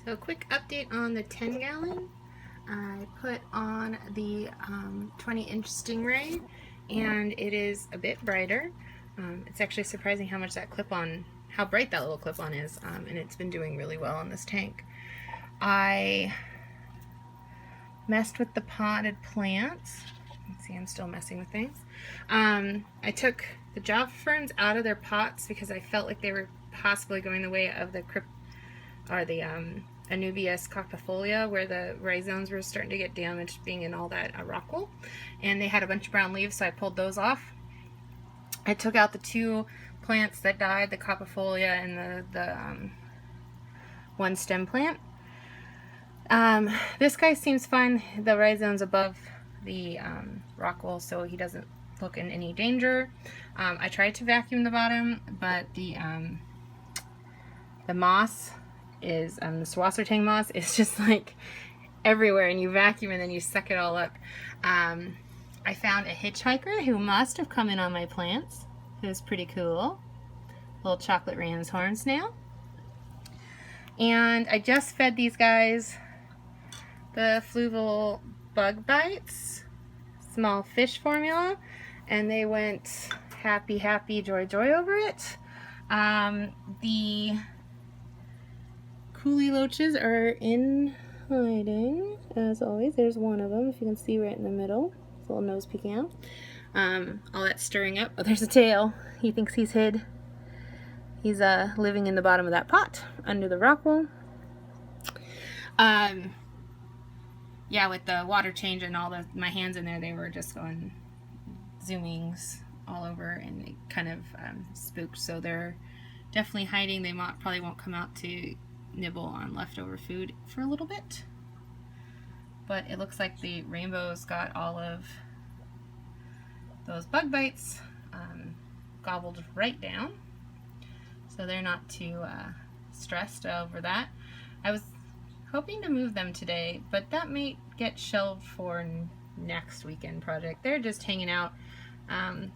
So a quick update on the 10 gallon. I put on the 20-inch Stingray and it is a bit brighter. It's actually surprising how much that clip-on, how bright that little clip-on is, and it's been doing really well in this tank. I messed with the potted plants. Let's see, I'm still messing with things. I took the Java ferns out of their pots because I felt like they were possibly going the way of the Anubias coccifolia, where the rhizomes were starting to get damaged being in all that rock wool, and they had a bunch of brown leaves, so I pulled those off. I took out the two plants that died, the coccifolia and the one stem plant. This guy seems fine. The rhizome's above the rock wool, so he doesn't look in any danger. I tried to vacuum the bottom, but the moss is, the swassertang moss is just like everywhere, and you vacuum and then you suck it all up. I found a hitchhiker who must have come in on my plants. It was pretty cool. Little chocolate ram's horn snail. And I just fed these guys the fluval bug bites, small fish formula, and they went happy, happy, joy, joy over it. The coolie loaches are in hiding, as always. There's one of them, if you can see right in the middle. His little nose peeking out. All that stirring up. Oh, there's a tail. He thinks he's hid. He's living in the bottom of that pot, under the rock wool. Yeah, with the water change and all my hands in there, they were just going zoomings all over, and it kind of spooked. So they're definitely hiding. They probably won't come out to nibble on leftover food for a little bit. But it looks like the rainbows got all of those bug bites gobbled right down. So they're not too stressed over that. I was hoping to move them today, but that may get shelved for next weekend project. They're just hanging out. I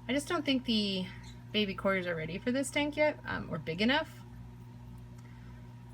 just don't think the baby quarters are ready for this tank yet, or big enough.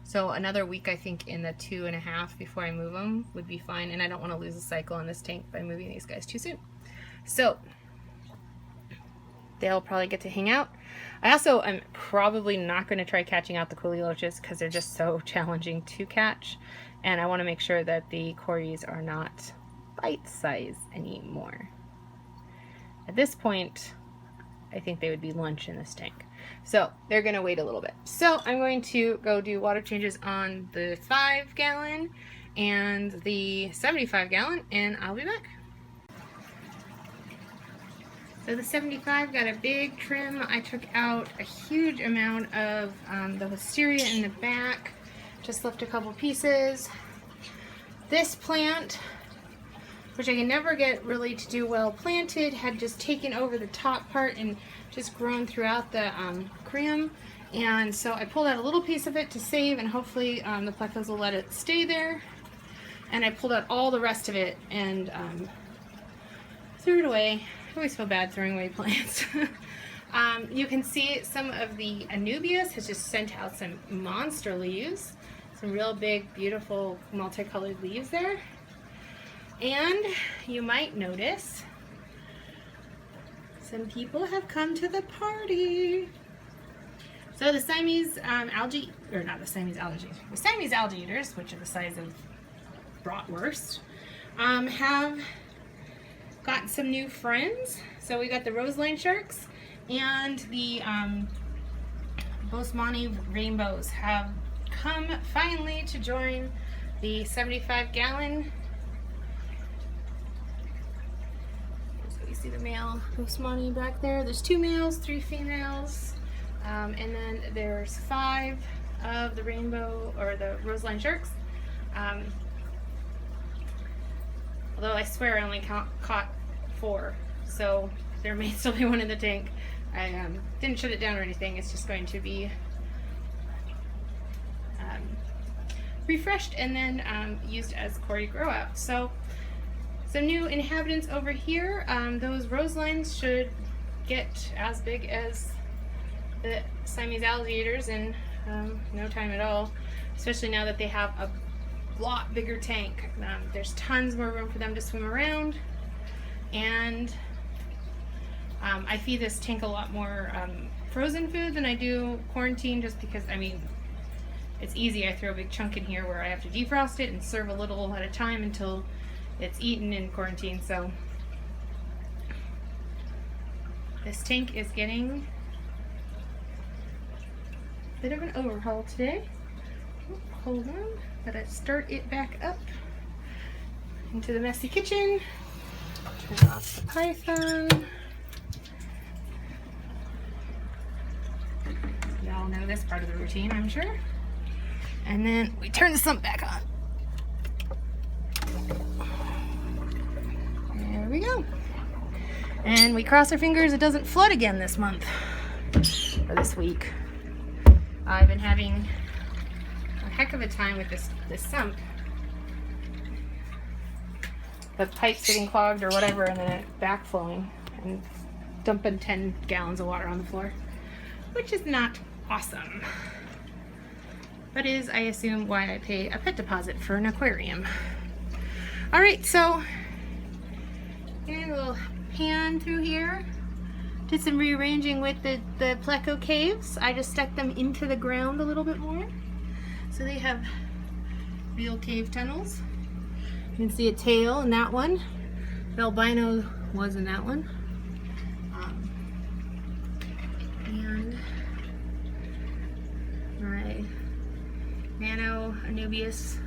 So another week, I think, in the 2.5 before I move them would be fine, and I don't want to lose a cycle in this tank by moving these guys too soon. So they'll probably get to hang out. I also am probably not going to try catching out the coolie loaches because they're just so challenging to catch, and I want to make sure that the cories are not bite size anymore. At this point, I think they would be lunch in this tank. So they're going to wait a little bit. So I'm going to go do water changes on the 5 gallon and the 75 gallon, and I'll be back. So the 75 got a big trim. I took out a huge amount of the wisteria in the back. Just left a couple pieces. This plant, which I can never get really to do well planted, had just taken over the top part and just grown throughout the aquarium. And so I pulled out a little piece of it to save, and hopefully the plecos will let it stay there. And I pulled out all the rest of it and threw it away. I always feel bad throwing away plants. You can see some of the Anubias has just sent out some monster leaves. Some real big, beautiful, multicolored leaves there. And you might notice some people have come to the party. So the Siamese algae, or not the Siamese algae, the Siamese algae eaters, which are the size of bratwurst, have got some new friends. So we got the roseline sharks and the Bosmani rainbows have come finally to join the 75 gallon. So you see the male Bosmani back there. There's 2 males, 3 females, and then there's 5 of the rainbow or the roseline sharks. Although I swear I only caught 4, so there may still be one in the tank. I didn't shut it down or anything. It's just going to be refreshed and then used as cory grow out. So some new inhabitants over here. Those roselines should get as big as the Siamese alligators in no time at all. especially now that they have a lot bigger tank. There's tons more room for them to swim around, and I feed this tank a lot more frozen food than I do quarantine, just because, I mean, it's easy. I throw a big chunk in here where I have to defrost it and serve a little at a time until it's eaten in quarantine. So this tank is getting a bit of an overhaul today. Hold on, gotta start it back up into the messy kitchen. Turn off the Python. Y'all know this part of the routine, I'm sure. And then we turn the sump back on. There we go. And we cross our fingers it doesn't flood again this month, or this week. I've been having a heck of a time with this sump. The pipes getting clogged or whatever, and then it backflowing and dumping 10 gallons of water on the floor, which is not awesome. But is, I assume, why I pay a pet deposit for an aquarium. Alright, so and we'll pan through here. Did some rearranging with the pleco caves. I just stuck them into the ground a little bit more, so they have real cave tunnels. You can see a tail in that one. The albino was in that one. And my nano Anubias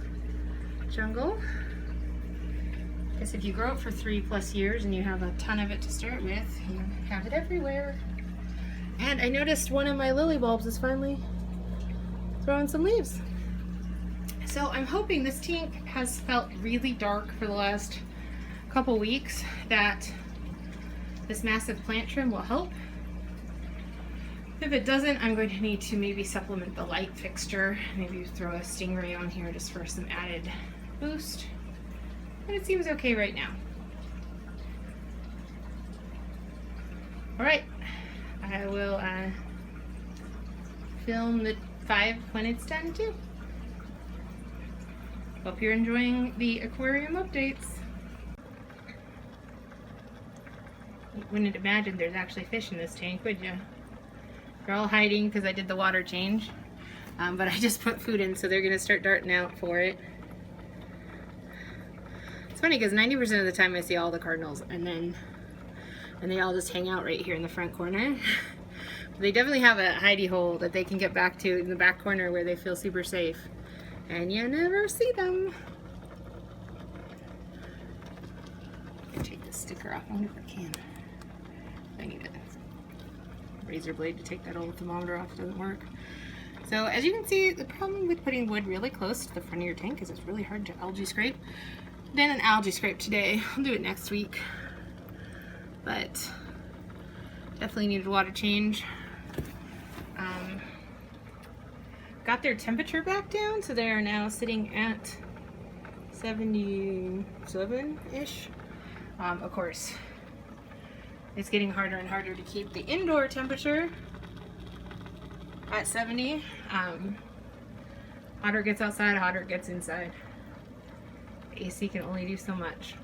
jungle. Because if you grow it for 3+ years and you have a ton of it to start with, you have it everywhere. And I noticed one of my lily bulbs is finally throwing some leaves. So I'm hoping, this tank has felt really dark for the last couple weeks, that this massive plant trim will help. If it doesn't, I'm going to need to maybe supplement the light fixture. Maybe throw a stingray on here just for some added boost. But it seems okay right now. Alright, I will film the 5 when it's done too. Hope you're enjoying the aquarium updates. You wouldn't imagine there's actually fish in this tank, would you? They're all hiding because I did the water change. But I just put food in, so they're going to start darting out for it. It's funny because 90% of the time I see all the cardinals, and they all just hang out right here in the front corner. They definitely have a hidey hole that they can get back to in the back corner where they feel super safe. And you never see them. I can take this sticker off. I wonder if I can. I need a razor blade to take that old thermometer off. It doesn't work. So as you can see, the problem with putting wood really close to the front of your tank is it's really hard to algae scrape. Then an algae scrape today. I'll do it next week. But definitely needed a water change. Got their temperature back down, so they are now sitting at 77-ish. Of course, it's getting harder and harder to keep the indoor temperature at 70. Hotter it gets outside, hotter it gets inside. The AC can only do so much.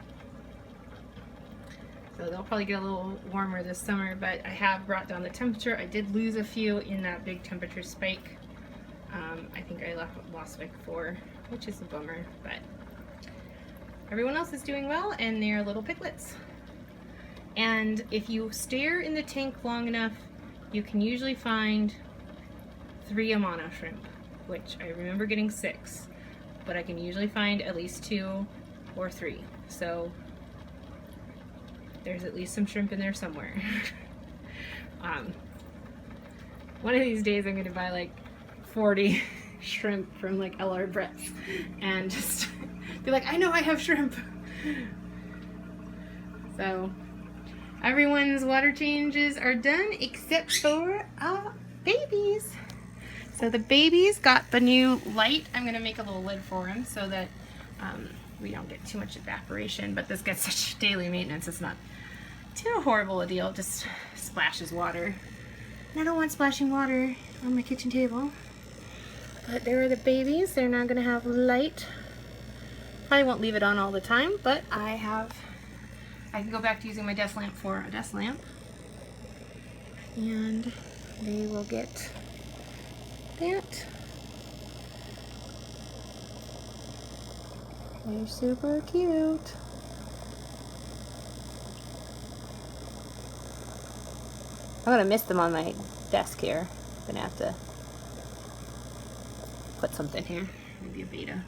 So they'll probably get a little warmer this summer, but I have brought down the temperature. I did lose a few in that big temperature spike. I think I lost like 4, which is a bummer, but everyone else is doing well, and they're little piglets. And if you stare in the tank long enough, you can usually find 3 Amana shrimp, which I remember getting 6, but I can usually find at least 2 or 3. So there's at least some shrimp in there somewhere. One of these days I'm going to buy like 40 shrimp from like LR Brett's and just be like, I know I have shrimp. So everyone's water changes are done except for babies. So the babies got the new light. I'm going to make a little lid for them so that we don't get too much evaporation, but this gets such daily maintenance. It's not too horrible a deal. It just splashes water. And I don't want splashing water on my kitchen table. But there are the babies. They're not going to have light. Probably won't leave it on all the time, but I can go back to using my desk lamp for a desk lamp. And they will get that. They're super cute. I'm gonna miss them on my desk here. I'm gonna have to put something here. Maybe a beta.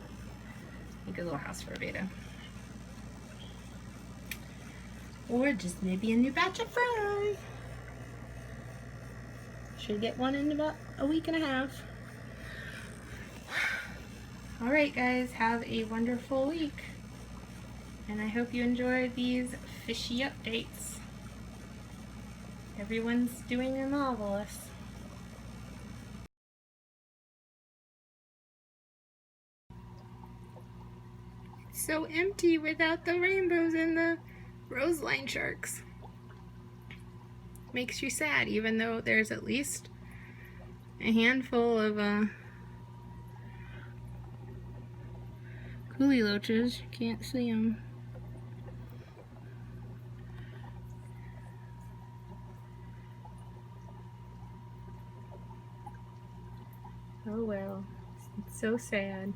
Make a little house for a beta. Or just maybe a new batch of fry. Should get one in about a week and a half. Alright guys, have a wonderful week. And I hope you enjoyed these fishy updates. Everyone's doing marvelous. It's so empty without the rainbows and the roseline sharks. Makes you sad, even though there's at least a handful of coolie loaches. Can't see them. Oh well, it's so sad.